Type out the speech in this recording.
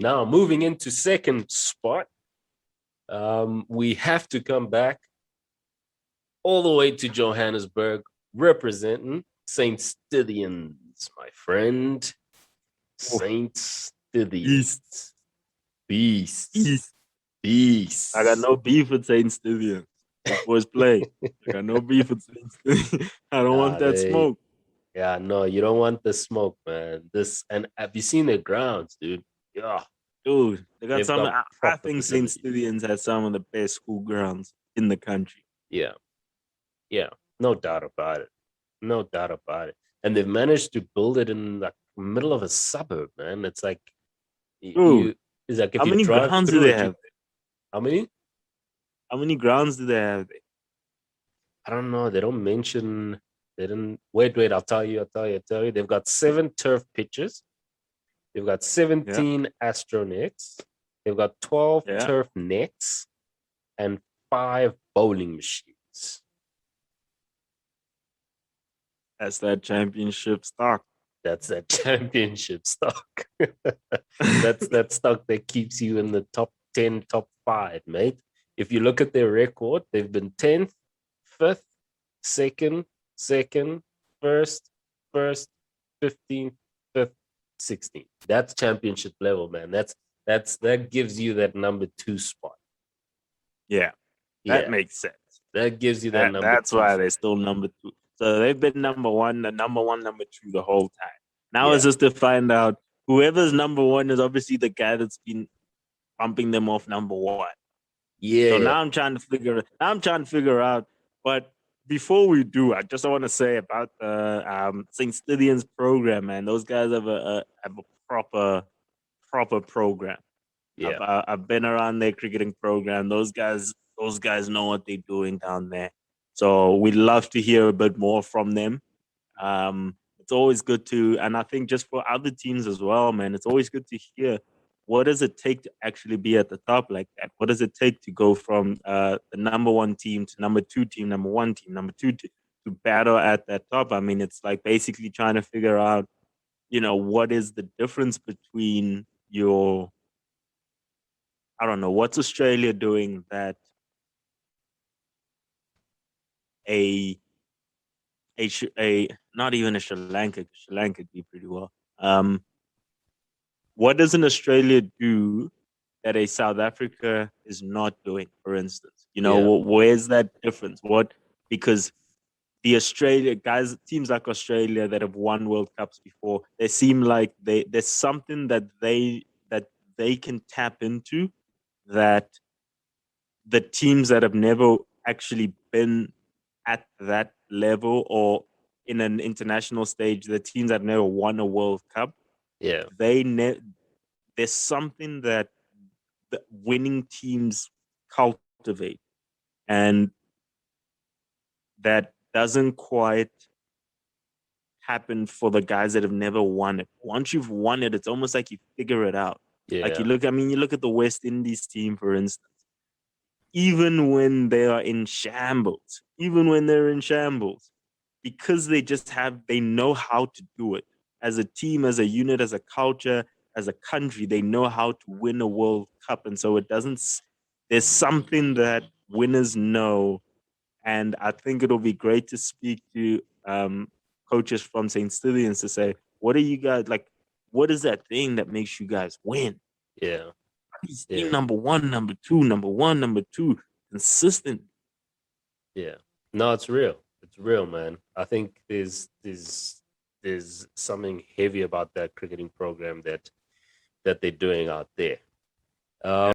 Now, moving into second spot, we have to come back all the way to Johannesburg, representing Saint Stithians, my friend. Saint Stithians. East. Beast. Beast. I got no beef with Saint Stithians. Those boys play. I got no beef with Saint Stithians. I don't want that smoke. Yeah, no, you don't want the smoke, man. And have you seen their grounds, dude? Yeah. Dude, they got some. I think Saint facilities. Stithians has some of the best school grounds in the country. Yeah. Yeah. No doubt about it. No doubt about it. And they've managed to build it in the middle of a suburb, man. It's like Dude, it's like if how you many drive grounds do through they it, have? how many? How many grounds do they have there? I don't know. They don't mention. They didn't. Wait. I'll tell you. They've got 7 turf pitches. They've got Yeah, 17 astro nets. They've got 12 yeah. turf nets and 5 bowling machines. That's that championship stock. That's that championship stock. That's that stock that keeps you in the top 10, top 5, mate. If you look at their record, they've been 10th, 5th, 2nd, 1st, 15th, 5th, 16th. That's championship level, man. That gives you that number 2 spot. Yeah, that makes sense. That gives you that number. That's why they're still number 2. So they've been number 1, number 2 the whole time. Now it's just to find out whoever's number 1 is obviously the guy that's been bumping them off number 1. Yeah. So now I'm trying to figure out. But before we do, I just want to say about the St. Stithians program, man. Those guys have a proper program. Yeah. I've been around their cricketing program. Those guys know what they're doing down there. So we'd love to hear a bit more from them. It's always good to, and I think just for other teams as well, man, it's always good to hear what does it take to actually be at the top like that? What does it take to go from the number 1 team to number 2 team, number 1 team, number 2 team, to battle at that top? I mean, it's like basically trying to figure out, what is the difference between I don't know, what's Australia doing that a not even a Sri Lanka do pretty well. What does an Australia do that a South Africa is not doing, for instance? Where's that difference? Because the Australia guys, teams like Australia that have won World Cups before, they seem like there's something that they can tap into that the teams that have never actually been at that level or in an international stage, the teams that never won a World Cup, there's something that the winning teams cultivate, and that doesn't quite happen for the guys that have never won it. Once you've won it, it's almost like you figure it out. Yeah. Like you look at the West Indies team, for instance. Even when they are in shambles, because they know how to do it. As a team, as a unit, as a culture, as a country, they know how to win a World Cup. And so there's something that winners know. And I think it'll be great to speak to coaches from St. Stithians to say, what are you guys like? What is that thing that makes you guys win? Yeah. He's team number 1, number 2, consistent. Yeah. No, it's real. It's real, man. I think there's something heavy about that cricketing program that they're doing out there.